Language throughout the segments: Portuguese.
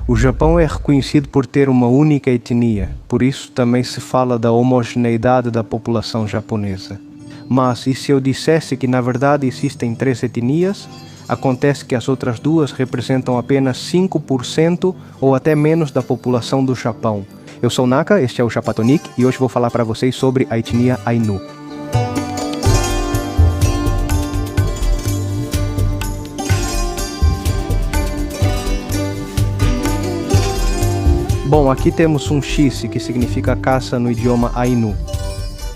O Japão é reconhecido por ter uma única etnia, por isso também se fala da homogeneidade da população japonesa. Mas, e se eu dissesse que na verdade existem 3 etnias? Acontece que as outras 2 representam apenas 5% ou até menos da população do Japão. Eu sou Naka, este é o Japatonic e hoje vou falar para vocês sobre a etnia Ainu. Bom, aqui temos um X, que significa caça no idioma Ainu.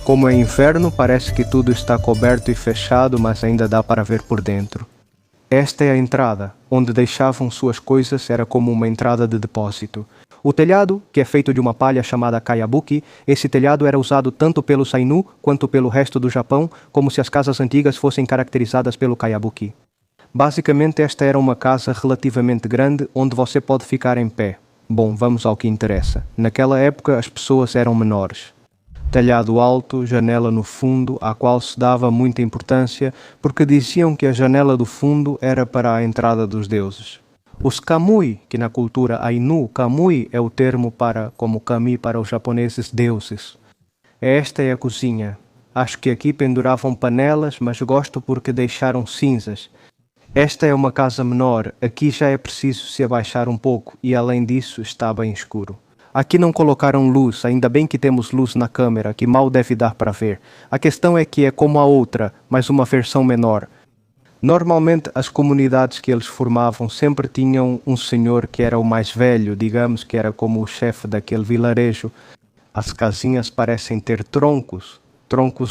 Como é inverno, parece que tudo está coberto e fechado, mas ainda dá para ver por dentro. Esta é a entrada, onde deixavam suas coisas, era como uma entrada de depósito. O telhado, que é feito de uma palha chamada Kayabuki, esse telhado era usado tanto pelos Ainu quanto pelo resto do Japão, como se as casas antigas fossem caracterizadas pelo Kayabuki. Basicamente, esta era uma casa relativamente grande, onde você pode ficar em pé. Bom, vamos ao que interessa. Naquela época as pessoas eram menores. Telhado alto, janela no fundo, à qual se dava muita importância, porque diziam que a janela do fundo era para a entrada dos deuses. Os kamui, que na cultura Ainu, kamui é o termo para, como kami para os japoneses, deuses. Esta é a cozinha. Acho que aqui penduravam panelas, mas gosto porque deixaram cinzas. Esta é uma casa menor, aqui já é preciso se abaixar um pouco e além disso está bem escuro. Aqui não colocaram luz, ainda bem que temos luz na câmera, que mal deve dar para ver. A questão é que é como a outra, mas uma versão menor. Normalmente as comunidades que eles formavam sempre tinham um senhor que era o mais velho, digamos que era como o chefe daquele vilarejo. As casinhas parecem ter troncos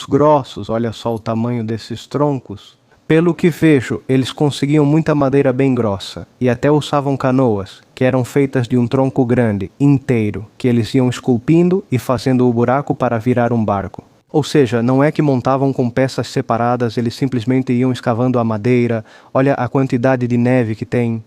grossos, olha só o tamanho desses troncos. Pelo que vejo, eles conseguiam muita madeira bem grossa e até usavam canoas, que eram feitas de um tronco grande, inteiro, que eles iam esculpindo e fazendo o buraco para virar um barco. Ou seja, não é que montavam com peças separadas, eles simplesmente iam escavando a madeira, olha a quantidade de neve que tem.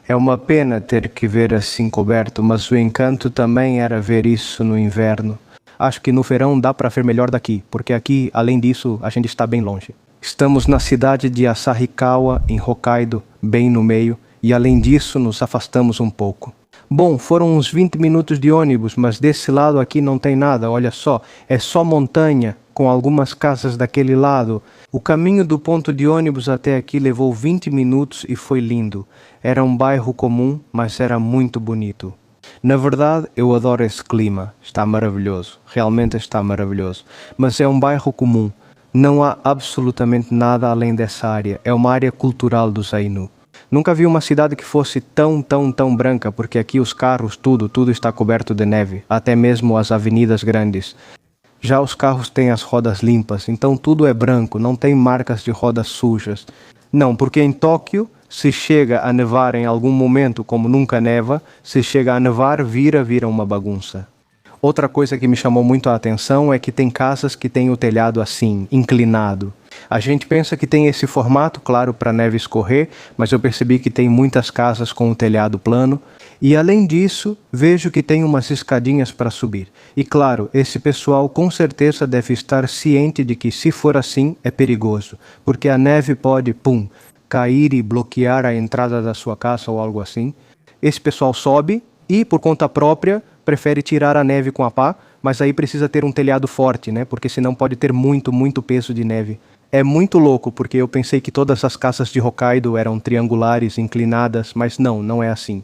É uma pena ter que ver assim coberto, mas o encanto também era ver isso no inverno. Acho que no verão dá para ver melhor daqui, porque aqui, além disso, a gente está bem longe. Estamos na cidade de Asahikawa, em Hokkaido, bem no meio, e além disso nos afastamos um pouco. Bom, foram uns 20 minutos de ônibus, mas desse lado aqui não tem nada, olha só, é só montanha, com algumas casas daquele lado. O caminho do ponto de ônibus até aqui levou 20 minutos e foi lindo. Era um bairro comum, mas era muito bonito. Na verdade, eu adoro esse clima, está maravilhoso, realmente está maravilhoso, mas é um bairro comum. Não há absolutamente nada além dessa área. É uma área cultural dos Ainu. Nunca vi uma cidade que fosse tão branca, porque aqui os carros, tudo está coberto de neve, até mesmo as avenidas grandes. Já os carros têm as rodas limpas, então tudo é branco, não tem marcas de rodas sujas. Não, porque em Tóquio, se chega a nevar em algum momento, como nunca neva, se chega a nevar, vira uma bagunça. Outra coisa que me chamou muito a atenção é que tem casas que têm o telhado assim, inclinado. A gente pensa que tem esse formato, claro, para a neve escorrer, mas eu percebi que tem muitas casas com o telhado plano. E além disso, vejo que tem umas escadinhas para subir. E claro, esse pessoal com certeza deve estar ciente de que se for assim é perigoso, porque a neve pode, cair e bloquear a entrada da sua casa ou algo assim. Esse pessoal sobe e, por conta própria, prefere tirar a neve com a pá, mas aí precisa ter um telhado forte, né? Porque senão pode ter muito peso de neve. É muito louco, porque eu pensei que todas as casas de Hokkaido eram triangulares, inclinadas, mas não é assim.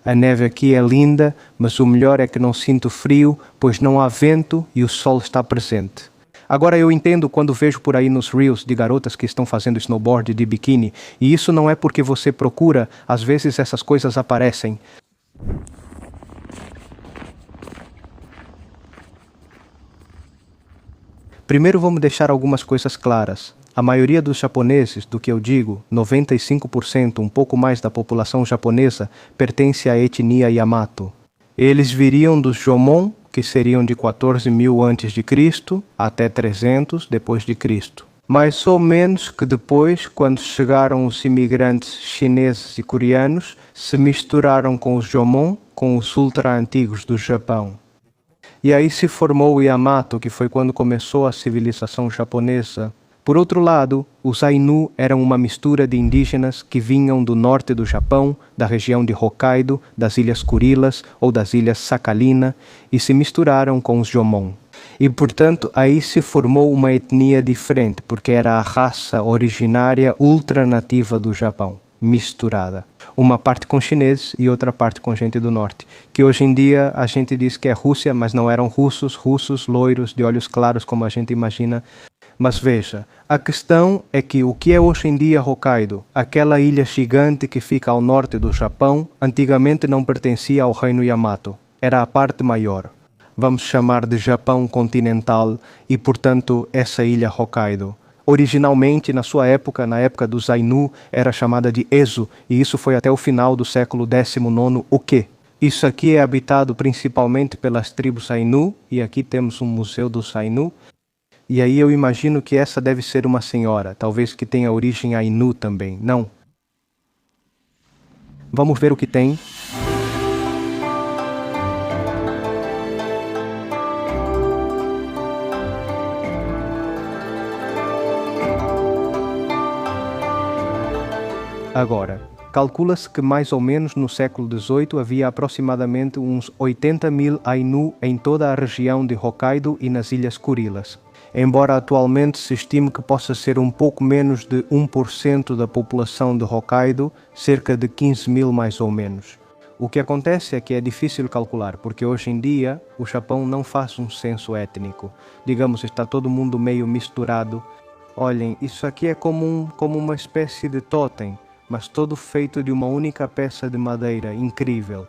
A neve aqui é linda, mas o melhor é que não sinto frio, pois não há vento e o sol está presente. Agora eu entendo quando vejo por aí nos reels de garotas que estão fazendo snowboard de biquíni, e isso não é porque você procura, às vezes essas coisas aparecem. Primeiro vamos deixar algumas coisas claras. A maioria dos japoneses, do que eu digo, 95%, um pouco mais da população japonesa, pertence à etnia Yamato. Eles viriam dos Jomon, que seriam de 14.000 a.C. até 300 depois de Cristo. Mais ou menos que depois, quando chegaram os imigrantes chineses e coreanos, se misturaram com os Jomon, com os ultra-antigos do Japão. E aí se formou o Yamato, que foi quando começou a civilização japonesa. Por outro lado, os Ainu eram uma mistura de indígenas que vinham do norte do Japão, da região de Hokkaido, das ilhas Kurilas ou das ilhas Sakhalina, e se misturaram com os Jomon. E, portanto, aí se formou uma etnia diferente, porque era a raça originária ultranativa do Japão, misturada. Uma parte com chineses e outra parte com gente do norte, que hoje em dia a gente diz que é Rússia, mas não eram russos, loiros, de olhos claros, como a gente imagina. Mas veja, a questão é que o que é hoje em dia Hokkaido, aquela ilha gigante que fica ao norte do Japão, antigamente não pertencia ao reino Yamato, era a parte maior. Vamos chamar de Japão continental e, portanto, essa ilha Hokkaido. Originalmente, na sua época, na época dos Ainu, era chamada de Ezo, e isso foi até o final do século XIX o-quê? Isso aqui é habitado principalmente pelas tribos Ainu, e aqui temos um museu dos Ainu. E aí eu imagino que essa deve ser uma senhora, talvez que tenha origem Ainu também, não? Vamos ver o que tem. Agora, calcula-se que mais ou menos no século XVIII havia aproximadamente uns 80.000 Ainu em toda a região de Hokkaido e nas Ilhas Kurilas. Embora atualmente se estime que possa ser um pouco menos de 1% da população de Hokkaido, cerca de 15.000 mais ou menos. O que acontece é que é difícil calcular, porque hoje em dia o Japão não faz um censo étnico. Digamos, está todo mundo meio misturado. Olhem, isso aqui é como uma espécie de totem, mas todo feito de uma única peça de madeira, incrível.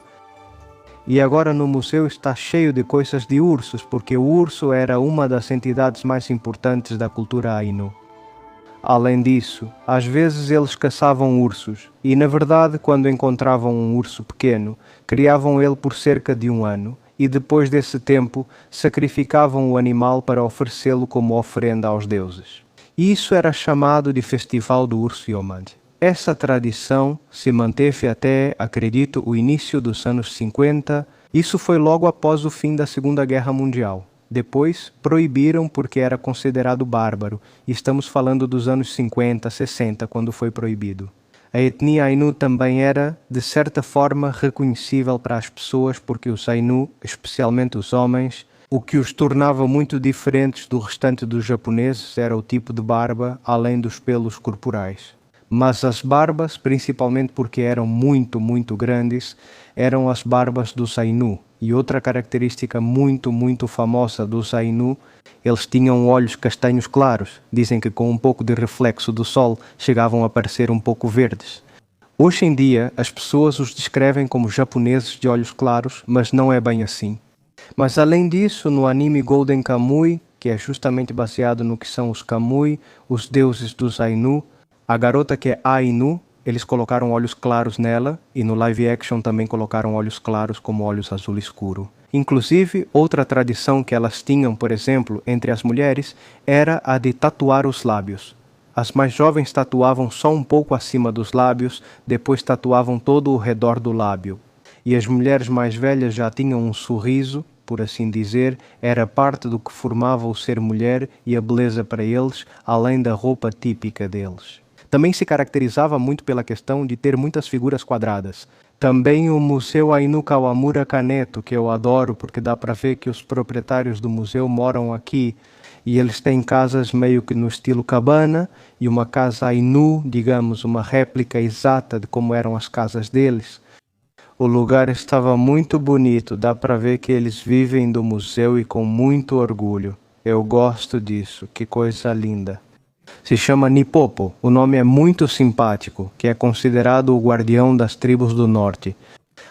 E agora no museu está cheio de coisas de ursos, porque o urso era uma das entidades mais importantes da cultura Ainu. Além disso, às vezes eles caçavam ursos, e na verdade quando encontravam um urso pequeno, criavam ele por cerca de 1 ano, e depois desse tempo sacrificavam o animal para oferecê-lo como oferenda aos deuses. E isso era chamado de Festival do Urso Yomade. Essa tradição se manteve até, acredito, o início dos anos 50. Isso foi logo após o fim da Segunda Guerra Mundial. Depois, proibiram porque era considerado bárbaro. E estamos falando dos anos 50, 60, quando foi proibido. A etnia Ainu também era, de certa forma, reconhecível para as pessoas porque os Ainu, especialmente os homens, o que os tornava muito diferentes do restante dos japoneses era o tipo de barba, além dos pelos corporais. Mas as barbas, principalmente porque eram muito grandes, eram as barbas dos Ainu. E outra característica muito famosa dos Ainu, eles tinham olhos castanhos claros. Dizem que com um pouco de reflexo do sol chegavam a parecer um pouco verdes. Hoje em dia, as pessoas os descrevem como japoneses de olhos claros, mas não é bem assim. Mas além disso, no anime Golden Kamuy, que é justamente baseado no que são os Kamui, os deuses dos Ainu, a garota que é Ainu, eles colocaram olhos claros nela e no live action também colocaram olhos claros como olhos azul escuro. Inclusive, outra tradição que elas tinham, por exemplo, entre as mulheres, era a de tatuar os lábios. As mais jovens tatuavam só um pouco acima dos lábios, depois tatuavam todo o redor do lábio. E as mulheres mais velhas já tinham um sorriso, por assim dizer, era parte do que formava o ser mulher e a beleza para eles, além da roupa típica deles. Também se caracterizava muito pela questão de ter muitas figuras quadradas. Também o Museu Ainu Kawamura Kaneto, que eu adoro porque dá para ver que os proprietários do museu moram aqui e eles têm casas meio que no estilo cabana e uma casa Ainu, digamos, uma réplica exata de como eram as casas deles. O lugar estava muito bonito, dá para ver que eles vivem do museu e com muito orgulho. Eu gosto disso, que coisa linda. Se chama Nipopo, o nome é muito simpático, que é considerado o guardião das tribos do norte.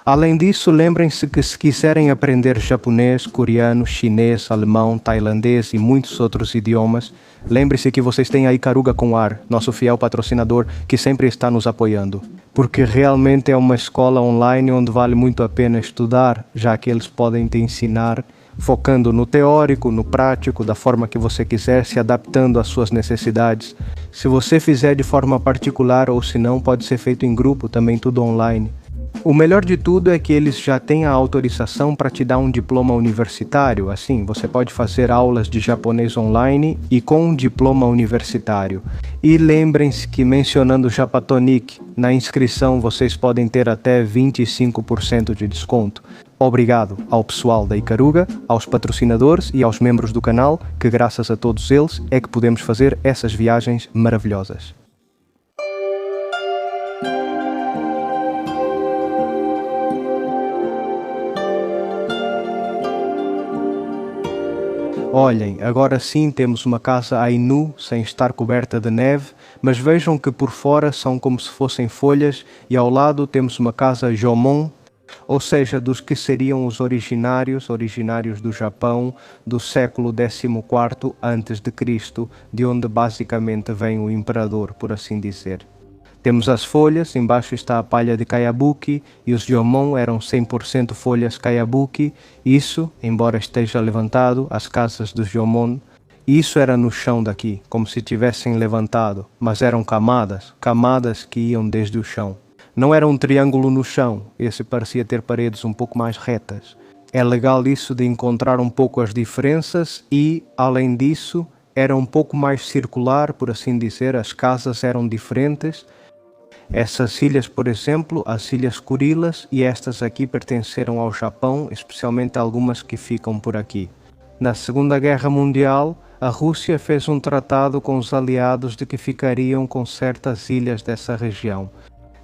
Além disso, lembrem-se que se quiserem aprender japonês, coreano, chinês, alemão, tailandês e muitos outros idiomas, lembre-se que vocês têm a Ikaruga com Ar, nosso fiel patrocinador, que sempre está nos apoiando. Porque realmente é uma escola online onde vale muito a pena estudar, já que eles podem te ensinar focando no teórico, no prático, da forma que você quiser, se adaptando às suas necessidades. Se você fizer de forma particular ou se não, pode ser feito em grupo, também tudo online. O melhor de tudo é que eles já têm a autorização para te dar um diploma universitário. Assim, você pode fazer aulas de japonês online e com um diploma universitário. E lembrem-se que mencionando Japatonic, na inscrição vocês podem ter até 25% de desconto. Obrigado ao pessoal da Ikaruga, aos patrocinadores e aos membros do canal, que graças a todos eles é que podemos fazer essas viagens maravilhosas. Olhem, agora sim temos uma casa Ainu sem estar coberta de neve, mas vejam que por fora são como se fossem folhas e ao lado temos uma casa Jomon, ou seja, dos que seriam os originários do Japão do século XIV a.C., de onde basicamente vem o imperador, por assim dizer. Temos as folhas, embaixo está a palha de Kayabuki e os Jomon eram 100% folhas Kayabuki. Isso, embora esteja levantado, as casas dos Jomon, isso era no chão daqui, como se tivessem levantado, mas eram camadas que iam desde o chão. Não era um triângulo no chão, esse parecia ter paredes um pouco mais retas. É legal isso de encontrar um pouco as diferenças e, além disso, era um pouco mais circular, por assim dizer, as casas eram diferentes. Essas ilhas, por exemplo, as Ilhas Kurilas, e estas aqui pertenceram ao Japão, especialmente algumas que ficam por aqui. Na Segunda Guerra Mundial, a Rússia fez um tratado com os aliados de que ficariam com certas ilhas dessa região.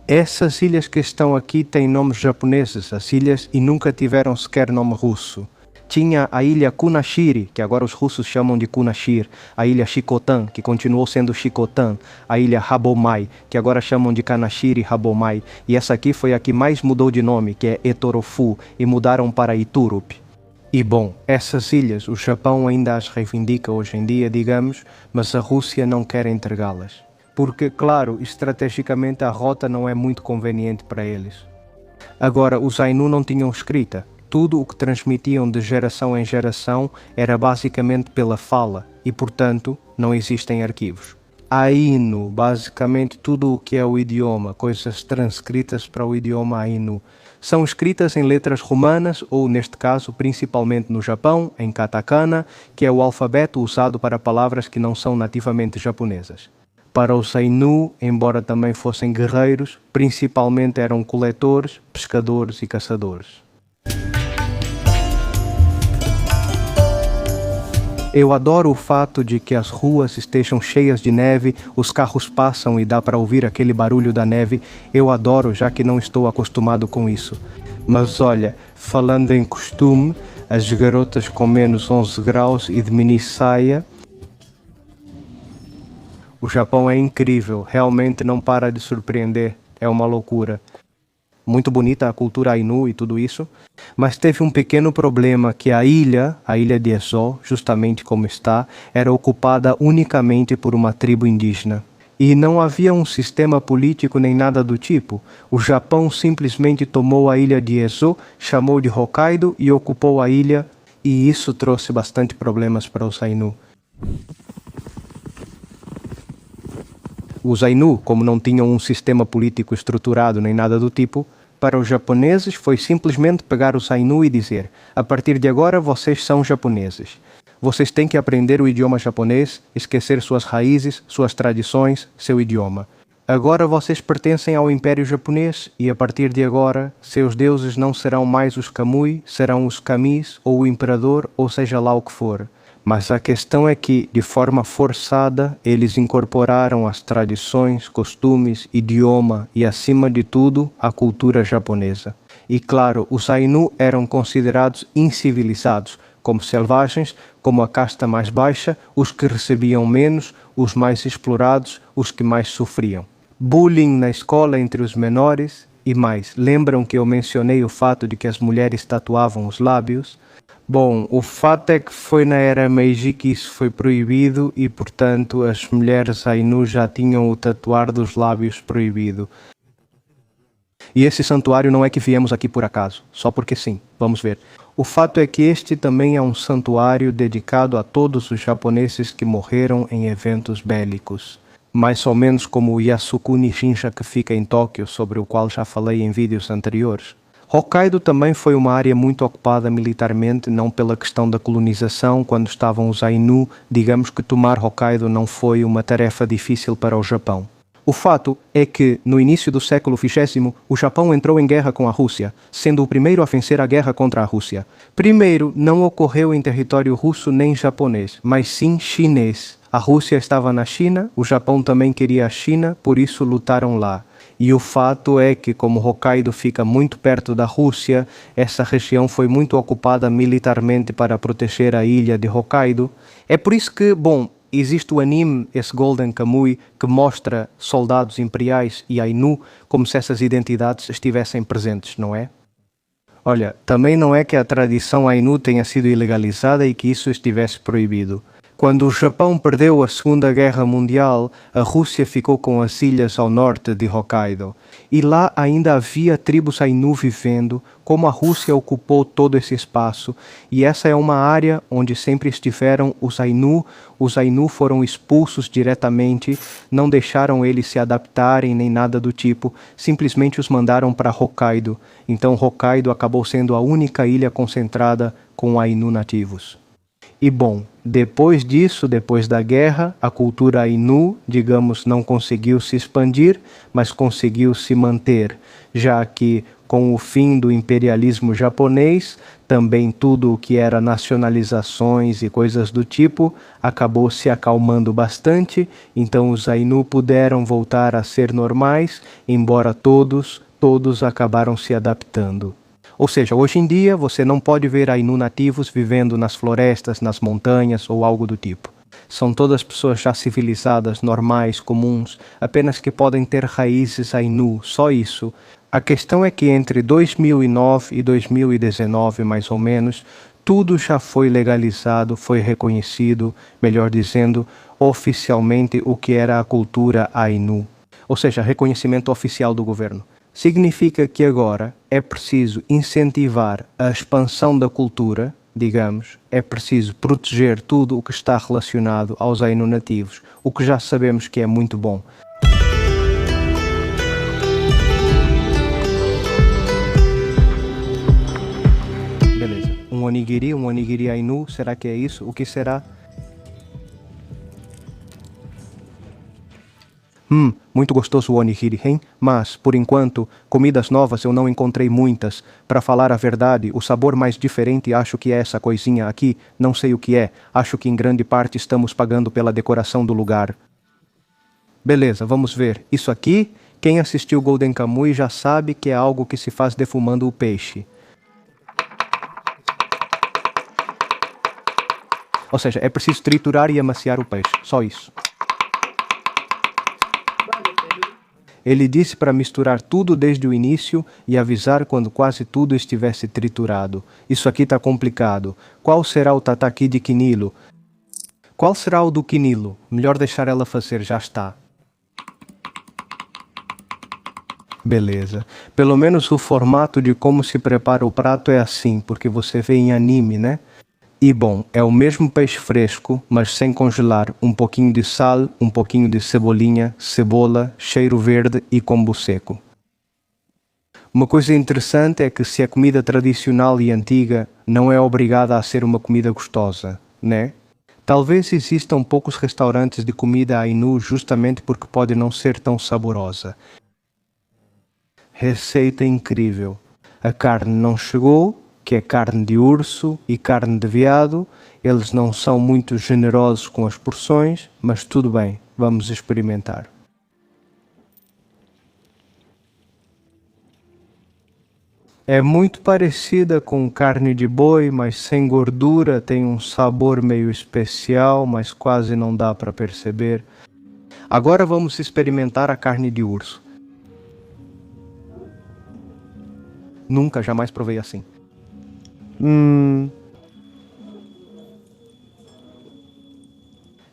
Essas ilhas que estão aqui têm nomes japoneses, as ilhas, e nunca tiveram sequer nome russo. Tinha a ilha Kunashiri, que agora os russos chamam de Kunashir, a ilha Shikotan, que continuou sendo Shikotan, a ilha Habomai, que agora chamam de Kanashiri Habomai, e essa aqui foi a que mais mudou de nome, que é Etorofu, e mudaram para Iturup. E bom, essas ilhas o Japão ainda as reivindica hoje em dia, digamos, mas a Rússia não quer entregá-las. Porque, claro, estrategicamente a rota não é muito conveniente para eles. Agora, os Ainu não tinham escrita. Tudo o que transmitiam de geração em geração era basicamente pela fala e, portanto, não existem arquivos. Ainu, basicamente tudo o que é o idioma, coisas transcritas para o idioma Ainu, são escritas em letras romanas ou, neste caso, principalmente no Japão, em katakana, que é o alfabeto usado para palavras que não são nativamente japonesas. Para os Ainu, embora também fossem guerreiros, principalmente eram coletores, pescadores e caçadores. Eu adoro o fato de que as ruas estejam cheias de neve, os carros passam e dá para ouvir aquele barulho da neve. Eu adoro, já que não estou acostumado com isso. Mas olha, falando em costume, as garotas com menos 11 graus e de mini saia. O Japão é incrível, realmente não para de surpreender, é uma loucura. Muito bonita a cultura Ainu e tudo isso, mas teve um pequeno problema que a ilha de Ezo, justamente como está, era ocupada unicamente por uma tribo indígena. E não havia um sistema político nem nada do tipo. O Japão simplesmente tomou a ilha de Ezo, chamou de Hokkaido e ocupou a ilha, e isso trouxe bastante problemas para os Ainu. Os Ainu, como não tinham um sistema político estruturado nem nada do tipo, para os japoneses foi simplesmente pegar os Ainu e dizer: a partir de agora vocês são japoneses. Vocês têm que aprender o idioma japonês, esquecer suas raízes, suas tradições, seu idioma. Agora vocês pertencem ao Império Japonês e a partir de agora seus deuses não serão mais os Kamui, serão os Kamis ou o Imperador, ou seja lá o que for. Mas a questão é que, de forma forçada, eles incorporaram as tradições, costumes, idioma e, acima de tudo, a cultura japonesa. E claro, os Ainu eram considerados incivilizados, como selvagens, como a casta mais baixa, os que recebiam menos, os mais explorados, os que mais sofriam. Bullying na escola entre os menores e mais. Lembram que eu mencionei o fato de que as mulheres tatuavam os lábios? Bom, o fato é que foi na era Meiji que isso foi proibido e, portanto, as mulheres Ainu já tinham o tatuar dos lábios proibido. E esse santuário não é que viemos aqui por acaso, só porque sim, vamos ver. O fato é que este também é um santuário dedicado a todos os japoneses que morreram em eventos bélicos. mais ou menos como o Yasukuni Shinsha que fica em Tóquio, sobre o qual já falei em vídeos anteriores. Hokkaido também foi uma área muito ocupada militarmente, não pela questão da colonização. Quando estavam os Ainu, digamos que tomar Hokkaido não foi uma tarefa difícil para o Japão. O fato é que, no início do século XX, o Japão entrou em guerra com a Rússia, sendo o primeiro a vencer a guerra contra a Rússia. Primeiro, não ocorreu em território russo nem japonês, mas sim chinês. A Rússia estava na China, o Japão também queria a China, por isso lutaram lá. E o fato é que, como Hokkaido fica muito perto da Rússia, essa região foi muito ocupada militarmente para proteger a ilha de Hokkaido. É por isso que, existe o anime, esse Golden Kamuy, que mostra soldados imperiais e Ainu como se essas identidades estivessem presentes, não é? Olha, também não é que a tradição Ainu tenha sido ilegalizada e que isso estivesse proibido. Quando o Japão perdeu a Segunda Guerra Mundial, a Rússia ficou com as ilhas ao norte de Hokkaido. E lá ainda havia tribos Ainu vivendo, como a Rússia ocupou todo esse espaço. E essa é uma área onde sempre estiveram os Ainu. Os Ainu foram expulsos diretamente, não deixaram eles se adaptarem nem nada do tipo, simplesmente os mandaram para Hokkaido. Então Hokkaido acabou sendo a única ilha concentrada com Ainu nativos. E depois disso, depois da guerra, a cultura Ainu, digamos, não conseguiu se expandir, mas conseguiu se manter, já que com o fim do imperialismo japonês, também tudo o que era nacionalizações e coisas do tipo acabou se acalmando bastante, então os Ainu puderam voltar a ser normais, embora todos acabaram se adaptando. Ou seja, hoje em dia você não pode ver Ainu nativos vivendo nas florestas, nas montanhas ou algo do tipo. São todas pessoas já civilizadas, normais, comuns, apenas que podem ter raízes Ainu, só isso. A questão é que entre 2009 e 2019, mais ou menos, tudo já foi legalizado, foi reconhecido, melhor dizendo, oficialmente o que era a cultura Ainu. Ou seja, reconhecimento oficial do governo. Significa que agora é preciso incentivar a expansão da cultura, digamos, é preciso proteger tudo o que está relacionado aos Ainu nativos, o que já sabemos que é muito bom. Beleza, um onigiri Ainu, será que é isso? O que será? Muito gostoso o onigiri, hein? Mas, por enquanto, comidas novas eu não encontrei muitas. Para falar a verdade, o sabor mais diferente acho que é essa coisinha aqui, não sei o que é. Acho que em grande parte estamos pagando pela decoração do lugar. Beleza, vamos ver. Isso aqui, quem assistiu Golden Kamuy já sabe que é algo que se faz defumando o peixe. Ou seja, é preciso triturar e amaciar o peixe, só isso. Ele disse para misturar tudo desde o início e avisar quando quase tudo estivesse triturado. Isso aqui está complicado. Qual será o tataki de quinilo? Qual será o do quinilo? Melhor deixar ela fazer, já está. Beleza. Pelo menos o formato de como se prepara o prato é assim, porque você vê em anime, né? E é o mesmo peixe fresco, mas sem congelar, um pouquinho de sal, um pouquinho de cebolinha, cebola, cheiro verde e kombu seco. Uma coisa interessante é que se a comida tradicional e antiga não é obrigada a ser uma comida gostosa, né? Talvez existam poucos restaurantes de comida Ainu justamente porque pode não ser tão saborosa. Receita incrível. A carne não chegou, que é carne de urso e carne de veado. Eles não são muito generosos com as porções, mas tudo bem, vamos experimentar. É muito parecida com carne de boi, mas sem gordura, tem um sabor meio especial, mas quase não dá para perceber. Agora vamos experimentar a carne de urso. Nunca, jamais provei assim.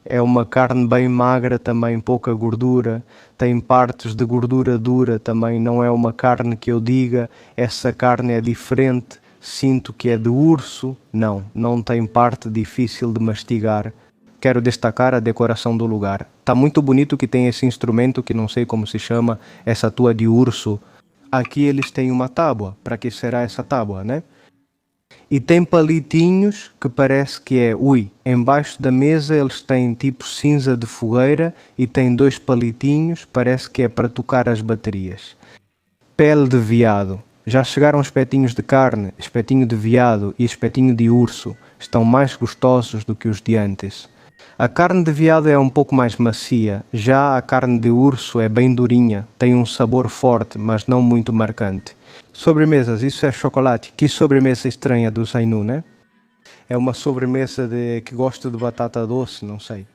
É uma carne bem magra também, pouca gordura, tem partes de gordura dura também, não é uma carne que eu diga, essa carne é diferente, sinto que é de urso, não tem parte difícil de mastigar, quero destacar a decoração do lugar. Tá muito bonito que tem esse instrumento que não sei como se chama, essa tua de urso. Aqui eles têm uma tábua. Para que será essa tábua, né? E tem palitinhos que parece que é... embaixo da mesa eles têm tipo cinza de fogueira e tem 2 palitinhos, parece que é para tocar as baterias. Pele de veado. Já chegaram espetinhos de carne, espetinho de veado e espetinho de urso. Estão mais gostosos do que os de antes. A carne de veado é um pouco mais macia, já a carne de urso é bem durinha, tem um sabor forte, mas não muito marcante. Sobremesas, isso é chocolate. Que sobremesa estranha do Ainu, né? É uma sobremesa que gosta de batata doce, não sei.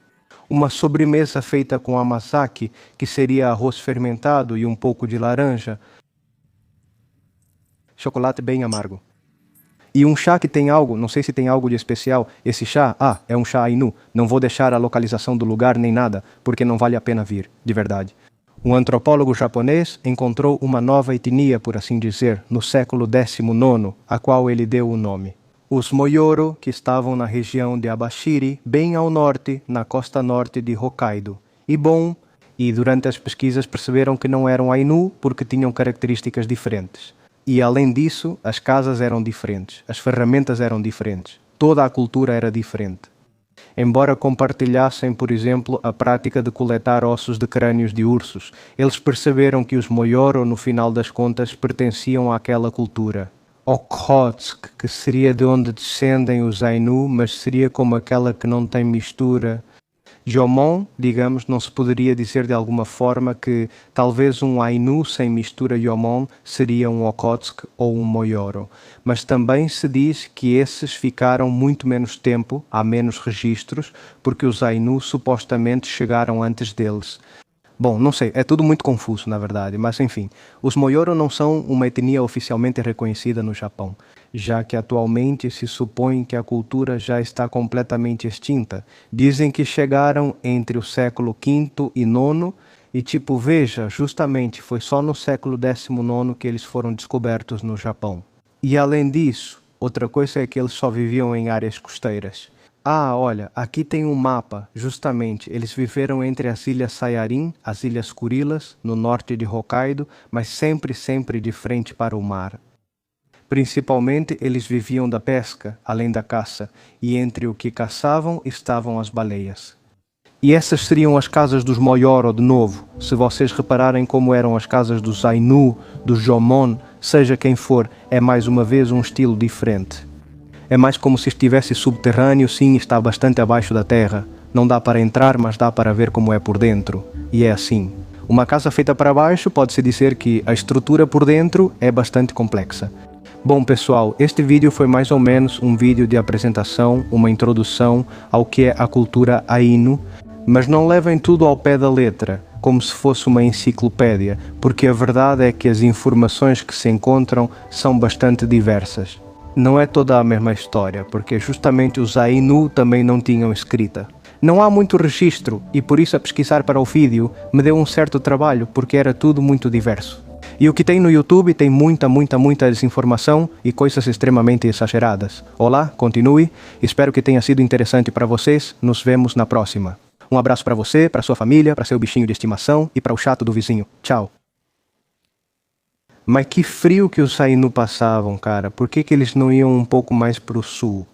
Uma sobremesa feita com amazaki, que seria arroz fermentado e um pouco de laranja. Chocolate bem amargo. E um chá que tem algo, não sei se tem algo de especial. Esse chá, é um chá Ainu. Não vou deixar a localização do lugar nem nada, porque não vale a pena vir, de verdade. Um antropólogo japonês encontrou uma nova etnia, por assim dizer, no século XIX, a qual ele deu o nome. Os Moyoro, que estavam na região de Abashiri, bem ao norte, na costa norte de Hokkaido. E durante as pesquisas perceberam que não eram Ainu porque tinham características diferentes. E além disso, as casas eram diferentes, as ferramentas eram diferentes, toda a cultura era diferente. Embora compartilhassem, por exemplo, a prática de coletar ossos de crânios de ursos, eles perceberam que os Moyoro, no final das contas, pertenciam àquela cultura. Okhotsk, que seria de onde descendem os Ainu, mas seria como aquela que não tem mistura. Jomon, digamos, não se poderia dizer de alguma forma que talvez um Ainu sem mistura Jomon seria um Okhotsk ou um Moyoro, mas também se diz que esses ficaram muito menos tempo, há menos registros, porque os Ainu supostamente chegaram antes deles. Bom, não sei, é tudo muito confuso na verdade, mas enfim, os Moyoro não são uma etnia oficialmente reconhecida no Japão, já que atualmente se supõe que a cultura já está completamente extinta. Dizem que chegaram entre o século V e IX e veja, justamente foi só no século XIX que eles foram descobertos no Japão. E além disso, outra coisa é que eles só viviam em áreas costeiras. Olha, aqui tem um mapa, justamente, eles viveram entre as ilhas Saiyarin, as ilhas Kurilas, no norte de Hokkaido, mas sempre de frente para o mar. Principalmente, eles viviam da pesca, além da caça, e entre o que caçavam estavam as baleias. E essas seriam as casas dos Moyoro de novo, se vocês repararem como eram as casas dos Ainu, dos Jomon, seja quem for, é mais uma vez um estilo diferente. É mais como se estivesse subterrâneo, sim, está bastante abaixo da terra. Não dá para entrar, mas dá para ver como é por dentro. E é assim. Uma casa feita para baixo, pode-se dizer que a estrutura por dentro é bastante complexa. Bom pessoal, este vídeo foi mais ou menos um vídeo de apresentação, uma introdução ao que é a cultura Ainu, mas não levem tudo ao pé da letra, como se fosse uma enciclopédia, porque a verdade é que as informações que se encontram são bastante diversas. Não é toda a mesma história, porque justamente os Ainu também não tinham escrita. Não há muito registro, e por isso a pesquisar para o vídeo me deu um certo trabalho, porque era tudo muito diverso. E o que tem no YouTube tem muita desinformação e coisas extremamente exageradas. Olá, continue, espero que tenha sido interessante para vocês, nos vemos na próxima. Um abraço para você, para sua família, para seu bichinho de estimação e para o chato do vizinho. Tchau! Mas que frio que os Ainu passavam, cara. Por que eles não iam um pouco mais pro sul?